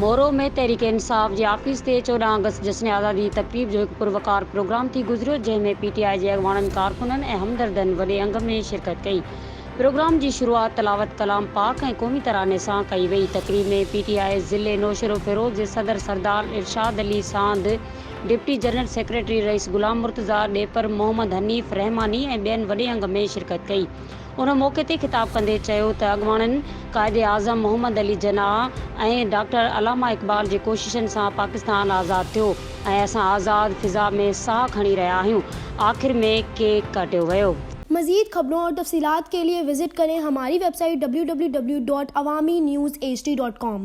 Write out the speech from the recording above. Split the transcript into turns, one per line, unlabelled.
मोरो में तहरीक इंसाफ़ जे ऑफिस ते 14 अगस्त जश्न आज़ादी तक़रीब जो एक पुरवकार प्रोग्राम थी गुजरियो, जंहिंमें PTI जे अॻवाननि कारकुननि ऐं हमदर्दनि वॾे अंग में शिरकत कई। प्रोग्राम की शुरुआत तलावत कलाम पाक ऐं क़ौमी तराने सां कई वई। तक़रीब में PTI ज़िले नौशरो फिरोज़ जे सदर सरदार इरशाद Ali सांद, deputy general secretary rice गुलाम मुर्तज़ा, डेपर मोहम्मद हनीफ़ रहमानी ऐं ॿियनि वॾे अंग में शिरकत कई। उन मौके ते ख़िताब कंदे चयो त अॻवाननि क़ाइदे आज़म मोहम्मद अली जनाह ऐं डॉक्टर अलामा इक़बाल जे कोशिशनि सां पाकिस्तान आज़ादु थियो ऐं असां आज़ाद फ़िज़ा में साह खणी रहिया आहियूं। आख़िर में केक काटियो वियो।
मज़ीद खबरों और तफसीलात के लिए विजिट करें हमारी वेबसाइट www.awamiNewsHD.com।